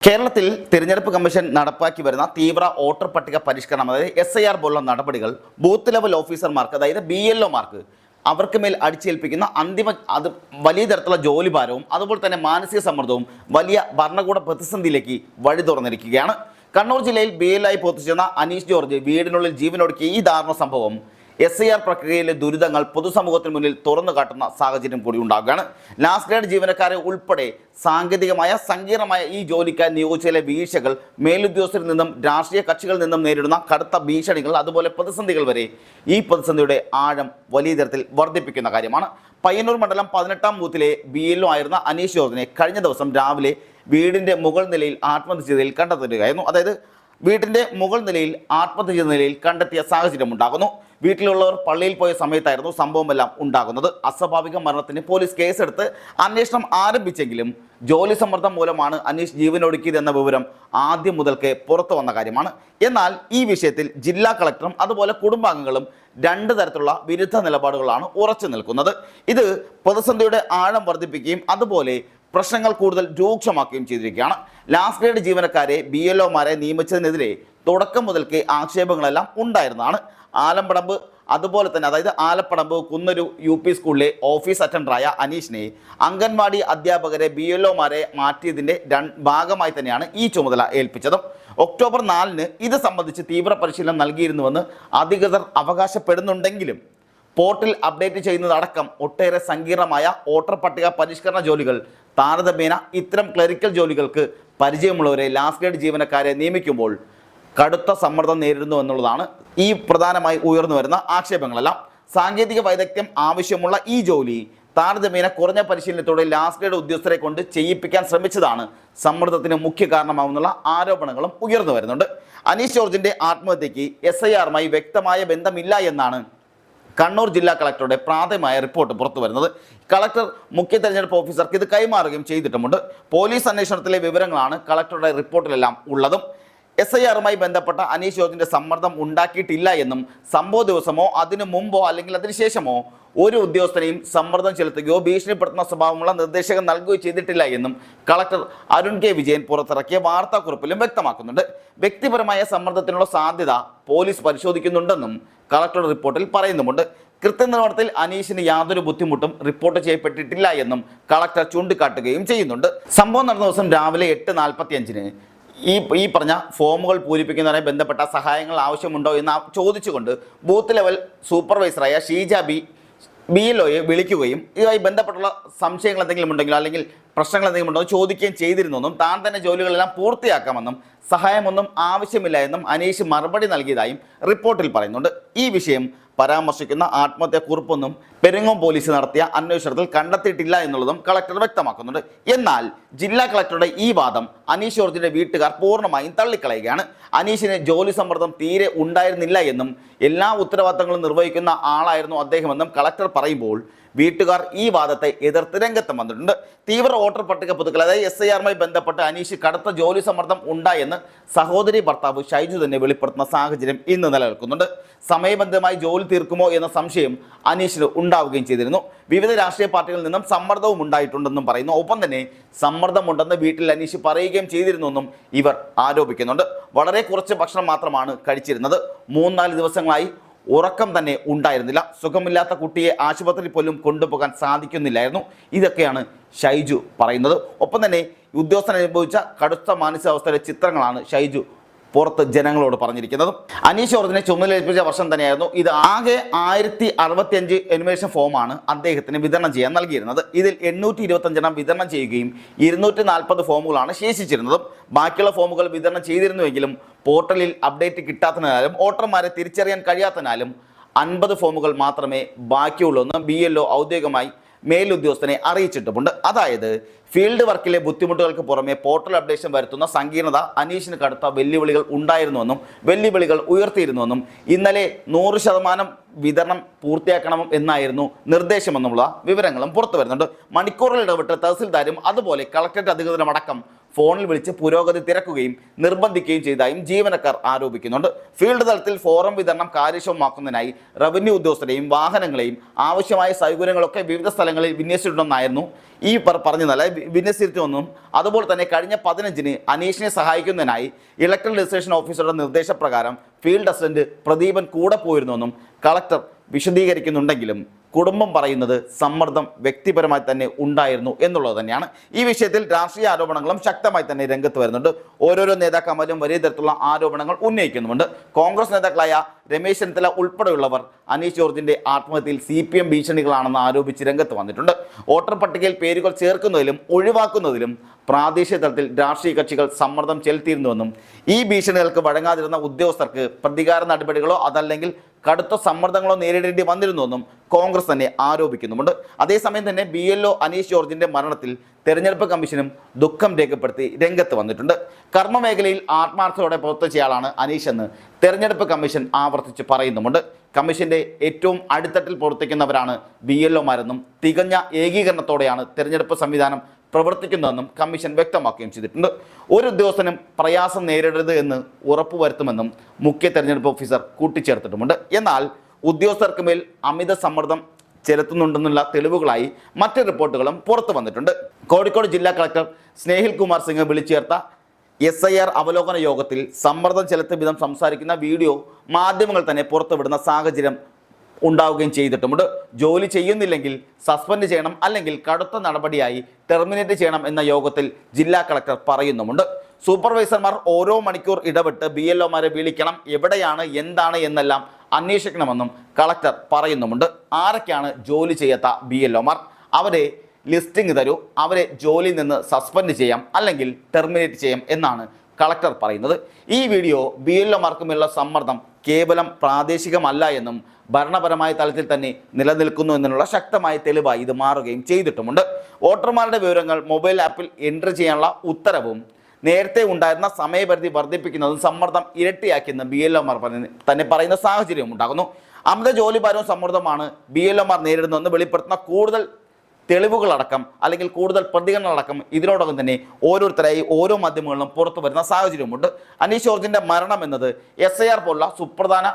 കേരളത്തിൽ തിരഞ്ഞെടുപ്പ് കമ്മീഷൻ നടപ്പാക്കി വരുന്ന തീവ്ര വോട്ടർ പട്ടിക പരിഷ്കരണം, അതായത് SIR പോലുള്ള നടപടികൾ ബൂത്ത് ലെവൽ ഓഫീസർമാർക്ക്, അതായത് BLOമാർക്ക് അവർക്ക് മേൽ അടിച്ചേൽപ്പിക്കുന്ന അത് വലിയ തരത്തിലുള്ള ജോലിഭാരവും അതുപോലെ തന്നെ മാനസിക സമ്മർദ്ദവും വലിയ ഭരണകൂട പ്രതിസന്ധിയിലേക്ക് വഴി തുറന്നിരിക്കുകയാണ്. കണ്ണൂർ ജില്ലയിൽ BLO പൊത്തിച്ചെന്ന അനീഷ് ജോർജ് വീടിനുള്ളിൽ ജീവനൊടുക്കിയ ഈ ദാരുണ സംഭവം SIR പ്രക്രിയയിലെ ദുരിതങ്ങൾ പൊതുസമൂഹത്തിന് മുന്നിൽ തുറന്നു കാട്ടുന്ന സാഹചര്യം കൂടി ഉണ്ടാകുകയാണ്. ലാസ്റ്റ് ഗ്രേഡ് ജീവനക്കാരെ ഉൾപ്പെടെ സാങ്കേതികമായ സങ്കീർണമായ ഈ ജോലിക്കായി നിയോഗിച്ചതിലെ വീഴ്ചകൾ മേലുദ്യോഗസ്ഥരിൽ നിന്നും രാഷ്ട്രീയ കക്ഷികളിൽ നിന്നും നേരിടുന്ന കടുത്ത ഭീഷണികൾ, അതുപോലെ പ്രതിസന്ധികൾ വരെ ഈ പ്രതിസന്ധിയുടെ ആഴം വലിയ തരത്തിൽ വർദ്ധിപ്പിക്കുന്ന കാര്യമാണ്. പയ്യന്നൂർ മണ്ഡലം 18-ാം ബൂത്തിലെ BLO ആയിരുന്ന അനീഷ് ജോർജിനെ കഴിഞ്ഞ ദിവസം രാവിലെ വീടിൻ്റെ മുകൾ നിലയിൽ ആത്മഹത്യ ചെയ്തതിൽ കണ്ടെത്തുകയായിരുന്നു. അതായത് വീട്ടിൻ്റെ മുകൾ നിലയിൽ ആത്മഹത്യ ചെയ്ത നിലയിൽ കണ്ടെത്തിയ സാഹചര്യം ഉണ്ടാകുന്നു. വീട്ടിലുള്ളവർ പള്ളിയിൽ പോയ സമയത്തായിരുന്നു സംഭവമെല്ലാം ഉണ്ടാകുന്നത്. അസ്വാഭാവിക മരണത്തിന് പോലീസ് കേസെടുത്ത് അന്വേഷണം ആരംഭിച്ചെങ്കിലും ജോലി സമ്മർദ്ദം മൂലമാണ് അനീഷ് ജീവനൊടുക്കിയതെന്ന വിവരം ആദ്യം മുതൽക്കേ പുറത്തു വന്ന കാര്യമാണ്. എന്നാൽ ഈ വിഷയത്തിൽ ജില്ലാ കളക്ടറും അതുപോലെ കുടുംബാംഗങ്ങളും രണ്ട് തരത്തിലുള്ള വിരുദ്ധ നിലപാടുകളാണ് ഉറച്ചു നിൽക്കുന്നത്. ഇത് പ്രതിസന്ധിയുടെ ആഴം വർദ്ധിപ്പിക്കുകയും അതുപോലെ പ്രശ്നങ്ങൾ കൂടുതൽ രൂക്ഷമാക്കുകയും ചെയ്തിരിക്കുകയാണ്. ലാസ്റ്റ് ഗ്രേഡ് ജീവനക്കാരെ BLOമാരെ നിയമിച്ചതിനെതിരെ തുടക്കം മുതൽക്കേ ആക്ഷേപങ്ങളെല്ലാം ഉണ്ടായിരുന്നതാണ്. ആലപ്പടമ്പ് അതുപോലെ തന്നെ, അതായത് ആലപ്പടമ്പ് കുന്നൊരു UP സ്കൂളിലെ ഓഫീസ് അറ്റൻഡറായ അനീഷിനെ അംഗൻവാടി അധ്യാപകരെ BLOമാരെ മാറ്റിയതിൻ്റെ ഭാഗമായി തന്നെയാണ് ഈ ചുമതല ഏൽപ്പിച്ചതും. ഒക്ടോബർ 4-ന് ഇത് സംബന്ധിച്ച് തീവ്ര പരിശീലനം നൽകിയിരുന്നുവെന്ന് അധികൃതർ അവകാശപ്പെടുന്നുണ്ടെങ്കിലും പോർട്ടൽ അപ്ഡേറ്റ് ചെയ്യുന്നതടക്കം ഒട്ടേറെ സങ്കീർണമായ വോട്ടർ പട്ടിക പരിഷ്കരണ ജോലികൾ താരതമ്യേന ഇത്തരം ക്ലറിക്കൽ ജോലികൾക്ക് പരിചയമുള്ളവരെ ലാസ്റ്റ് ഗ്രേഡ് ജീവനക്കാരെ നിയമിക്കുമ്പോൾ കടുത്ത സമ്മർദ്ദം നേരിടുന്നു എന്നുള്ളതാണ് ഈ പ്രധാനമായി ഉയർന്നു വരുന്ന ആക്ഷേപങ്ങളെല്ലാം. സാങ്കേതിക വൈദഗ്ധ്യം ആവശ്യമുള്ള ഈ ജോലി താരതമ്യേന കുറഞ്ഞ പരിശീലനത്തോടെ ലാസ്റ്റ് ഗ്രേഡ് ഉദ്യോഗസ്ഥരെ കൊണ്ട് ചെയ്യിപ്പിക്കാൻ ശ്രമിച്ചതാണ് സമ്മർദ്ദത്തിന് മുഖ്യ കാരണമാവുന്നുള്ള ആരോപണങ്ങളും ഉയർന്നു വരുന്നുണ്ട്. അനീഷ് ജോർജിന്റെ ആത്മഹത്യക്ക് SIRമായി വ്യക്തമായ ബന്ധമില്ല എന്നാണ് കണ്ണൂർ ജില്ലാ കളക്ടറുടെ പ്രാഥമികമായ റിപ്പോർട്ട് പുറത്തു വരുന്നത്. കളക്ടർ മുഖ്യ തെരഞ്ഞെടുപ്പ് ഓഫീസർക്ക് ഇത് കൈമാറുകയും ചെയ്തിട്ടുമുണ്ട്. പോലീസ് അന്വേഷണത്തിലെ വിവരങ്ങളാണ് കളക്ടറുടെ റിപ്പോർട്ടിലെല്ലാം ഉള്ളതും. SIRമായി ബന്ധപ്പെട്ട അനീഷ് ജോർജിന്റെ സമ്മർദ്ദം ഉണ്ടാക്കിയിട്ടില്ല എന്നും സംഭവ ദിവസമോ അതിനു മുമ്പോ അല്ലെങ്കിൽ അതിനുശേഷമോ ഒരു ഉദ്യോഗസ്ഥനെയും സമ്മർദ്ദം ചെലുത്തുകയോ ഭീഷണിപ്പെടുത്തുന്ന സ്വഭാവമുള്ള നിർദ്ദേശകം നൽകുകയോ ചെയ്തിട്ടില്ല എന്നും കളക്ടർ അരുൺ K. വിജയൻ പുറത്തിറക്കിയ വാർത്താക്കുറിപ്പിലും വ്യക്തമാക്കുന്നുണ്ട്. വ്യക്തിപരമായ സമ്മർദ്ദത്തിനുള്ള സാധ്യത പോലീസ് പരിശോധിക്കുന്നുണ്ടെന്നും കളക്ടറുടെ റിപ്പോർട്ടിൽ പറയുന്നുമുണ്ട്. കൃത്യനിർവഹണത്തിൽ അനീഷിന് യാതൊരു ബുദ്ധിമുട്ടും റിപ്പോർട്ട് ചെയ്യപ്പെട്ടിട്ടില്ല എന്നും കളക്ടർ ചൂണ്ടിക്കാട്ടുകയും ചെയ്യുന്നുണ്ട്. സംഭവം നടന്ന ദിവസം രാവിലെ 8:45-ന് ഈ പറഞ്ഞ ഫോമുകൾ പൂരിപ്പിക്കുന്നതിനായി ബന്ധപ്പെട്ട സഹായങ്ങൾ ആവശ്യമുണ്ടോ എന്ന് ചോദിച്ചുകൊണ്ട് ബൂത്ത് ലെവൽ സൂപ്പർവൈസറായ ഷീജ BLOയെ വിളിക്കുകയും ഇതുമായി ബന്ധപ്പെട്ടുള്ള സംശയങ്ങൾ എന്തെങ്കിലും ഉണ്ടെങ്കിലോ അല്ലെങ്കിൽ പ്രശ്നങ്ങൾ എന്തെങ്കിലും ഉണ്ടോ ചോദിക്കുകയും ചെയ്തിരുന്നെന്നും താൻ തന്നെ ജോലികളെല്ലാം പൂർത്തിയാക്കാമെന്നും സഹായമൊന്നും ആവശ്യമില്ല എന്നും അനീഷ് മറുപടി നൽകിയതായും റിപ്പോർട്ടിൽ പറയുന്നുണ്ട്. ഈ വിഷയം പരാമർശിക്കുന്ന ആത്മഹത്യാക്കുറിപ്പൊന്നും പെരിങ്ങോം പോലീസ് നടത്തിയ അന്വേഷണത്തിൽ കണ്ടെത്തിയിട്ടില്ല എന്നുള്ളതും കളക്ടർ വ്യക്തമാക്കുന്നുണ്ട്. എന്നാൽ ജില്ലാ കളക്ടറുടെ ഈ വാദം അനീഷ് ജോർജിന്റെ വീട്ടുകാർ പൂർണ്ണമായും തള്ളിക്കളയുകയാണ്. അനീഷിന് ജോലി സമ്മർദ്ദം തീരെ ഉണ്ടായിരുന്നില്ല എന്നും എല്ലാ ഉത്തരവാദിത്തങ്ങളും നിർവഹിക്കുന്ന ആളായിരുന്നു അദ്ദേഹമെന്നും കളക്ടർ പറയുമ്പോൾ വീട്ടുകാർ ഈ വാദത്തെ എതിർത്ത് രംഗത്ത് വന്നിട്ടുണ്ട്. തീവ്ര വോട്ടർ പട്ടിക പുതുക്കൽ, അതായത് SIRമായി ബന്ധപ്പെട്ട് അനീഷ് കടുത്ത ജോലി സമ്മർദ്ദം ഉണ്ടായെന്ന് സഹോദരി ഭർത്താവ് ഷൈജു തന്നെ വെളിപ്പെടുത്തുന്ന സാഹചര്യം ഇന്ന് നിലനിൽക്കുന്നുണ്ട്. സമയബന്ധമായി ജോലി തീർക്കുമോ എന്ന സംശയം അനീഷിന് ഉണ്ടാവുകയും ചെയ്തിരുന്നു. വിവിധ രാഷ്ട്രീയ പാർട്ടികളിൽ നിന്നും സമ്മർദ്ദവും ഉണ്ടായിട്ടുണ്ടെന്നും പറയുന്നു. ഒപ്പം തന്നെ സമ്മർദ്ദമുണ്ടെന്ന് വീട്ടിൽ അനീഷ് പറയുകയും ചെയ്തിരുന്നെന്നും ഇവർ ആരോപിക്കുന്നുണ്ട്. വളരെ കുറച്ച് ഭക്ഷണം മാത്രമാണ് കഴിച്ചിരുന്നത്. 3-4 ദിവസങ്ങളായി ഉറക്കം തന്നെ ഉണ്ടായിരുന്നില്ല. സുഖമില്ലാത്ത കുട്ടിയെ ആശുപത്രിയിൽ പോലും കൊണ്ടുപോകാൻ സാധിക്കുന്നില്ലായിരുന്നു. ഇതൊക്കെയാണ് ഷൈജു പറയുന്നത്. ഒപ്പം തന്നെ ഉദ്യോഗസ്ഥൻ അനുഭവിച്ച കടുത്ത മാനസികാവസ്ഥയുടെ ചിത്രങ്ങളാണ് ഷൈജു പുറത്ത് ജനങ്ങളോട് പറഞ്ഞിരിക്കുന്നത്. അനീഷ് ജോർജിനെ ചുമതലയേൽപ്പിച്ച വർഷം തന്നെയായിരുന്നു ഇത്. ആകെ 1065 എനുമറേഷൻ ഫോമാണ് അദ്ദേഹത്തിന് വിതരണം ചെയ്യാൻ നൽകിയിരുന്നത്. ഇതിൽ 825 വിതരണം ചെയ്യുകയും 240 ഫോമുകളാണ് ശേഷിച്ചിരുന്നതും. ബാക്കിയുള്ള ഫോമുകൾ വിതരണം ചെയ്തിരുന്നുവെങ്കിലും പോർട്ടലിൽ അപ്ഡേറ്റ് കിട്ടാത്തതിനാലും വോട്ടർമാരെ തിരിച്ചറിയാൻ കഴിയാത്തതിനാലും 50 ഫോമുകൾ മാത്രമേ ബാക്കിയുള്ളൂ എന്ന് BLO ഔദ്യോഗികമായി മേലുദ്യോഗസ്ഥനെ അറിയിച്ചിട്ടുമുണ്ട്. അതായത് ഫീൽഡ് വർക്കിലെ ബുദ്ധിമുട്ടുകൾക്ക് പുറമെ പോർട്ടൽ അപ്ഡേഷൻ വരുത്തുന്ന സങ്കീർണത അനീഷിന് കടുത്ത വെല്ലുവിളികൾ ഉണ്ടായിരുന്നുവെന്നും വെല്ലുവിളികൾ ഉയർത്തിയിരുന്നുവെന്നും ഇന്നലെ 100% വിതരണം പൂർത്തിയാക്കണം എന്നായിരുന്നു നിർദ്ദേശമെന്നുള്ള വിവരങ്ങളും പുറത്തു വരുന്നുണ്ട്. മണിക്കൂറുകൾ ഇടപെട്ട് തഹസിൽദാരും അതുപോലെ കളക്ടറേറ്റ് അധികൃതരും അടക്കം ഫോണിൽ വിളിച്ച് പുരോഗതി തിരക്കുകയും നിർബന്ധിക്കുകയും ചെയ്തതായും ജീവനക്കാർ ആരോപിക്കുന്നുണ്ട്. ഫീൽഡ് തലത്തിൽ ഫോറം വിതരണം കാര്യക്ഷമമാക്കുന്നതിനായി റവന്യൂ ഉദ്യോഗസ്ഥരെയും വാഹനങ്ങളെയും ആവശ്യമായ സൗകര്യങ്ങളൊക്കെ വിവിധ സ്ഥലങ്ങളിൽ വിന്യസിച്ചിട്ടുണ്ടെന്നായിരുന്നു ഈ പറഞ്ഞതല്ല വിന്യസിച്ചിരുത്തുമെന്നും അതുപോലെ തന്നെ കഴിഞ്ഞ 15-ന് അനീഷിനെ സഹായിക്കുന്നതിനായി ഇലക്ട്രൽ രജിസ്ട്രേഷൻ ഓഫീസറുടെ നിർദ്ദേശപ്രകാരം ഫീൽഡ് അസിസ്റ്റന്റ് പ്രദീപൻ കൂടെ പോയിരുന്നുവെന്നും കളക്ടർ വിശദീകരിക്കുന്നുണ്ടെങ്കിലും കുടുംബം പറയുന്നത് സമ്മർദ്ദം വ്യക്തിപരമായി തന്നെ ഉണ്ടായിരുന്നു എന്നുള്ളത് തന്നെയാണ്. ഈ വിഷയത്തിൽ രാഷ്ട്രീയ ആരോപണങ്ങളും ശക്തമായി തന്നെ രംഗത്ത് വരുന്നുണ്ട്. ഓരോരോ നേതാക്കന്മാരും വലിയ തരത്തിലുള്ള ആരോപണങ്ങൾ ഉന്നയിക്കുന്നുമുണ്ട്. കോൺഗ്രസ് നേതാക്കളായ രമേശ് ചെന്നിത്തല ഉൾപ്പെടെയുള്ളവർ അനീഷ് ജോർജിന്റെ ആത്മഹത്യയിൽ CPM ഭീഷണികളാണെന്ന് ആരോപിച്ച് രംഗത്ത് വന്നിട്ടുണ്ട്. വോട്ടർ പട്ടികയിൽ പേരുകൾ ചേർക്കുന്നതിലും ഒഴിവാക്കുന്നതിലും പ്രാദേശിക തലത്തിൽ രാഷ്ട്രീയ കക്ഷികൾ സമ്മർദ്ദം ചെലുത്തിയിരുന്നുവെന്നും ഈ ഭീഷണികൾക്ക് വഴങ്ങാതിരുന്ന ഉദ്യോഗസ്ഥർക്ക് പ്രതികാര നടപടികളോ അതല്ലെങ്കിൽ കടുത്ത സമ്മർദ്ദങ്ങളോ നേരിടേണ്ടി വന്നിരുന്നുവെന്നും കോൺഗ്രസ് തന്നെ ആരോപിക്കുന്നുമുണ്ട്. അതേസമയം തന്നെ BLO അനീഷ് ജോർജിന്റെ മരണത്തിൽ തെരഞ്ഞെടുപ്പ് കമ്മീഷനും ദുഃഖം രേഖപ്പെടുത്തി രംഗത്ത് വന്നിട്ടുണ്ട്. കർമ്മമേഖലയിൽ ആത്മാർത്ഥതയോടെ പ്രവർത്തിച്ചയാളാണ് അനീഷ് എന്ന് തെരഞ്ഞെടുപ്പ് കമ്മീഷൻ ആവർത്തിച്ച് പറയുന്നുമുണ്ട്. കമ്മീഷന്റെ ഏറ്റവും അടിത്തട്ടിൽ പ്രവർത്തിക്കുന്നവരാണ് BLOമാരെന്നും തികഞ്ഞ ഏകീകരണത്തോടെയാണ് തെരഞ്ഞെടുപ്പ് സംവിധാനം പ്രവർത്തിക്കുന്നതെന്നും കമ്മീഷൻ വ്യക്തമാക്കുകയും ചെയ്തിട്ടുണ്ട്. ഒരു ഉദ്യോഗസ്ഥനും പ്രയാസം നേരിടരുത് എന്ന് ഉറപ്പുവരുത്തുമെന്നും മുഖ്യ തെരഞ്ഞെടുപ്പ് ഓഫീസർ കൂട്ടിച്ചേർത്തിട്ടുമുണ്ട്. എന്നാൽ ഉദ്യോഗസ്ഥർക്ക് മേൽ അമിത സമ്മർദ്ദം ചെലുത്തുന്നുണ്ടെന്നുള്ള തെളിവുകളായി മറ്റ് റിപ്പോർട്ടുകളും പുറത്തു വന്നിട്ടുണ്ട്. കോഴിക്കോട് ജില്ലാ കളക്ടർ സ്നേഹിൽ കുമാർ സിംഗ് വിളിച്ചു ചേർത്ത SIR അവലോകന യോഗത്തിൽ സമ്മർദ്ദം ചെലുത്തിയ വിധം സംസാരിക്കുന്ന വീഡിയോ മാധ്യമങ്ങൾ തന്നെ പുറത്തുവിടുന്ന സാഹചര്യം ഉണ്ടാവുകയും ചെയ്തിട്ടുമുണ്ട്. ജോലി ചെയ്യുന്നില്ലെങ്കിൽ സസ്പെൻഡ് ചെയ്യണം, അല്ലെങ്കിൽ കടുത്ത നടപടിയായി ടെർമിനേറ്റ് ചെയ്യണം എന്ന യോഗത്തിൽ ജില്ലാ കളക്ടർ പറയുന്നുമുണ്ട്. സൂപ്പർവൈസർമാർ ഓരോ മണിക്കൂർ ഇടവിട്ട് BLOമാരെ വിളിക്കണം, എവിടെയാണ് എന്താണ് എന്നെല്ലാം അന്വേഷിക്കണമെന്നും കളക്ടർ പറയുന്നുമുണ്ട്. ആരൊക്കെയാണ് ജോലി ചെയ്യാത്ത BLOമാർ? അവരെ ലിസ്റ്റിംഗ് തരൂ, അവരെ ജോലിയിൽ നിന്ന് സസ്പെൻഡ് ചെയ്യാം അല്ലെങ്കിൽ ടെർമിനേറ്റ് ചെയ്യാം എന്നാണ് കളക്ടർ പറയുന്നത്. ഈ വീഡിയോ BLOമാർക്കുമുള്ള സമ്മർദ്ദം കേവലം പ്രാദേശികമല്ല എന്നും ഭരണപരമായ തലത്തിൽ തന്നെ നിലനിൽക്കുന്നു എന്നുള്ള ശക്തമായ തെളിവായി ഇത് മാറുകയും ചെയ്തിട്ടുമുണ്ട്. വോട്ടർമാരുടെ വിവരങ്ങൾ മൊബൈൽ ആപ്പിൽ എൻട്രി ചെയ്യാനുള്ള ഉത്തരവും നേരത്തെ ഉണ്ടായിരുന്ന സമയപരിധി വർദ്ധിപ്പിക്കുന്നതും സമ്മർദ്ദം ഇരട്ടിയാക്കിയെന്ന് BLOമാർ തന്നെ പറയുന്ന സാഹചര്യവും ഉണ്ടാകുന്നു. അമിത ജോലിഭാരവും സമ്മർദ്ദമാണ് BLOമാർ നേരിടുന്നതെന്ന് വെളിപ്പെടുത്തുന്ന കൂടുതൽ തെളിവുകളടക്കം അല്ലെങ്കിൽ കൂടുതൽ പ്രതികരണങ്ങളടക്കം ഇതിനോടകം തന്നെ ഓരോരുത്തരായി ഓരോ മാധ്യമങ്ങളിലും പുറത്തു വരുന്ന സാഹചര്യമുണ്ട്. അനീഷ് ജോർജിന്റെ മരണം എന്നത് SIR പോലുള്ള സുപ്രധാന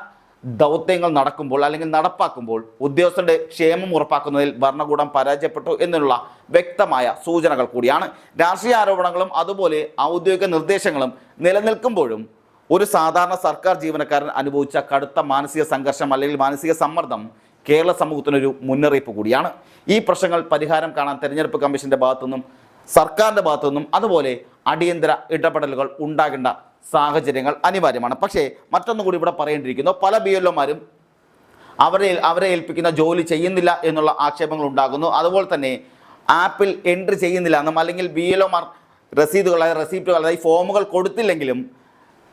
ദൗത്യങ്ങൾ നടക്കുമ്പോൾ അല്ലെങ്കിൽ നടപ്പാക്കുമ്പോൾ ഉദ്യോഗസ്ഥരുടെ ക്ഷേമം ഉറപ്പാക്കുന്നതിൽ ഭരണകൂടം പരാജയപ്പെട്ടു എന്നുള്ള വ്യക്തമായ സൂചനകൾ കൂടിയാണ്. രാഷ്ട്രീയ ആരോപണങ്ങളും അതുപോലെ ഔദ്യോഗിക നിർദ്ദേശങ്ങളും നിലനിൽക്കുമ്പോഴും ഒരു സാധാരണ സർക്കാർ ജീവനക്കാരൻ അനുഭവിച്ച കടുത്ത മാനസിക സംഘർഷം അല്ലെങ്കിൽ മാനസിക സമ്മർദ്ദം കേരള സമൂഹത്തിനൊരു മുന്നറിയിപ്പ് കൂടിയാണ്. ഈ പ്രശ്നങ്ങൾ പരിഹാരം കാണാൻ തെരഞ്ഞെടുപ്പ് കമ്മീഷന്റെ ഭാഗത്തുനിന്നും സർക്കാരിൻ്റെ ഭാഗത്തുനിന്നും അതുപോലെ അടിയന്തര ഇടപെടലുകൾ ഉണ്ടാകേണ്ട സാഹചര്യങ്ങൾ അനിവാര്യമാണ്. പക്ഷേ മറ്റൊന്നുകൂടി ഇവിടെ പറയേണ്ടിയിരിക്കുന്നു, പല BLOമാരും അവരെ ഏൽപ്പിക്കുന്ന ജോലി ചെയ്യുന്നില്ല എന്നുള്ള ആക്ഷേപങ്ങൾ ഉണ്ടാകുന്നു. അതുപോലെ തന്നെ ആപ്പിൽ എൻട്രി ചെയ്യുന്നില്ല എന്നും അല്ലെങ്കിൽ BLOമാർ റെസിപ്റ്റുകൾ അതായത് ഫോമുകൾ കൊടുത്തില്ലെങ്കിലും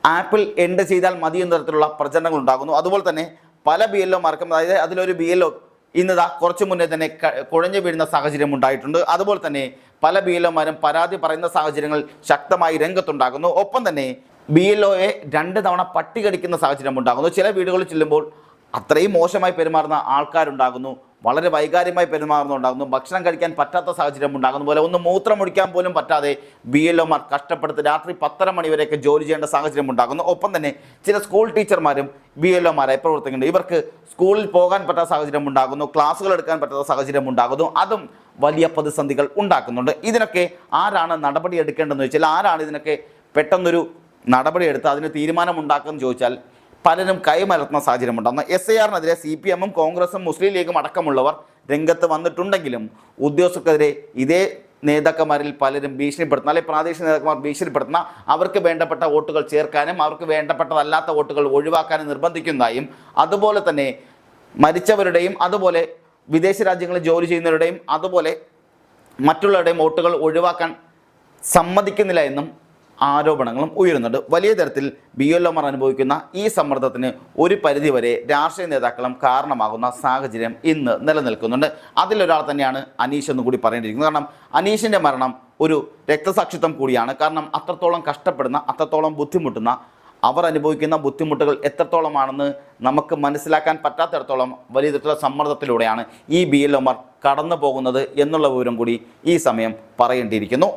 ആപ്പിൽ എൻട്രി ചെയ്താൽ മതി എന്ന തരത്തിലുള്ള പ്രചരണങ്ങൾ ഉണ്ടാകുന്നു. അതുപോലെ തന്നെ പല BLOമാർക്കും അതായത് അതിലൊരു BLO ഇന്നതാ കുറച്ചു മുന്നേ തന്നെ കുഴഞ്ഞു വീഴുന്ന സാഹചര്യം ഉണ്ടായിട്ടുണ്ട്. അതുപോലെ തന്നെ പല BLOമാരും പരാതി പറയുന്ന സാഹചര്യങ്ങൾ ശക്തമായി രംഗത്തുണ്ടാകുന്നു. ഒപ്പം തന്നെ BLOയെ 2 തവണ പട്ടികടിക്കുന്ന സാഹചര്യം ഉണ്ടാകുന്നു. ചില വീടുകളിൽ ചെല്ലുമ്പോൾ അത്രയും മോശമായി പെരുമാറുന്ന ആൾക്കാരുണ്ടാകുന്നു, വളരെ വൈകാര്യമായി പെരുമാറുന്നുണ്ടാകുന്നു, ഭക്ഷണം കഴിക്കാൻ പറ്റാത്ത സാഹചര്യം ഉണ്ടാകുന്ന പോലെ ഒന്ന് മൂത്രമൊഴിക്കാൻ പോലും പറ്റാതെ BLOമാർ കഷ്ടപ്പെടുത്തി രാത്രി 10:30 മണി വരെയൊക്കെ ജോലി ചെയ്യേണ്ട സാഹചര്യം ഉണ്ടാകുന്നു. ഒപ്പം തന്നെ ചില സ്കൂൾ ടീച്ചർമാരും BLOമാരായി പ്രവർത്തിക്കുന്നുണ്ട്. ഇവർക്ക് സ്കൂളിൽ പോകാൻ പറ്റാത്ത സാഹചര്യം ഉണ്ടാകുന്നു, ക്ലാസ്സുകൾ എടുക്കാൻ പറ്റാത്ത സാഹചര്യം ഉണ്ടാകുന്നു. അതും വലിയ പ്രതിസന്ധികൾ ഉണ്ടാക്കുന്നുണ്ട്. ഇതിനൊക്കെ ആരാണ് നടപടി എടുക്കേണ്ടതെന്ന് ചോദിച്ചാൽ, ആരാണ് ഇതിനൊക്കെ പെട്ടെന്നൊരു നടപടിയെടുത്ത് അതിന് തീരുമാനമുണ്ടാക്കുമെന്ന് ചോദിച്ചാൽ പലരും കൈമലർത്തുന്ന സാഹചര്യമുണ്ടാകുന്നു. SIRനെതിരെ CPMും കോൺഗ്രസും മുസ്ലിം ലീഗും അടക്കമുള്ളവർ രംഗത്ത് വന്നിട്ടുണ്ടെങ്കിലും ഉദ്യോഗസ്ഥർക്കെതിരെ ഇതേ നേതാക്കന്മാരിൽ പലരും ഭീഷണിപ്പെടുത്തുന്ന അല്ലെങ്കിൽ പ്രാദേശിക നേതാക്കന്മാർ ഭീഷണിപ്പെടുത്തുന്ന അവർക്ക് വേണ്ടപ്പെട്ട വോട്ടുകൾ ചേർക്കാനും അവർക്ക് വേണ്ടപ്പെട്ടതല്ലാത്ത വോട്ടുകൾ ഒഴിവാക്കാനും നിർബന്ധിക്കുന്നതായും അതുപോലെ തന്നെ മരിച്ചവരുടെയും അതുപോലെ വിദേശ രാജ്യങ്ങളിൽ ജോലി ചെയ്യുന്നവരുടെയും അതുപോലെ മറ്റുള്ളവരുടെയും വോട്ടുകൾ ഒഴിവാക്കാൻ സമ്മതിക്കുന്നില്ല എന്നും ആരോപണങ്ങളും ഉയരുന്നുണ്ട്. വലിയ തരത്തിൽ BLOമാർ അനുഭവിക്കുന്ന ഈ സമ്മർദ്ദത്തിന് ഒരു പരിധിവരെ രാഷ്ട്രീയ നേതാക്കളും കാരണമാകുന്ന സാഹചര്യം ഇന്ന് നിലനിൽക്കുന്നുണ്ട്. അതിലൊരാൾ തന്നെയാണ് അനീഷ് എന്ന് കൂടി പറയേണ്ടിയിരിക്കുന്നത്. കാരണം അനീഷിൻ്റെ മരണം ഒരു രക്തസാക്ഷിത്വം കൂടിയാണ്. കാരണം അത്രത്തോളം കഷ്ടപ്പെടുന്ന, അത്രത്തോളം ബുദ്ധിമുട്ടുന്ന, അവർ അനുഭവിക്കുന്ന ബുദ്ധിമുട്ടുകൾ എത്രത്തോളമാണെന്ന് നമുക്ക് മനസ്സിലാക്കാൻ പറ്റാത്തിടത്തോളം വലിയ തരത്തിലുള്ള സമ്മർദ്ദത്തിലൂടെയാണ് ഈ BLOമാർ കടന്നു പോകുന്നത് എന്നുള്ള വിവരം കൂടി ഈ സമയം പറയേണ്ടിയിരിക്കുന്നു.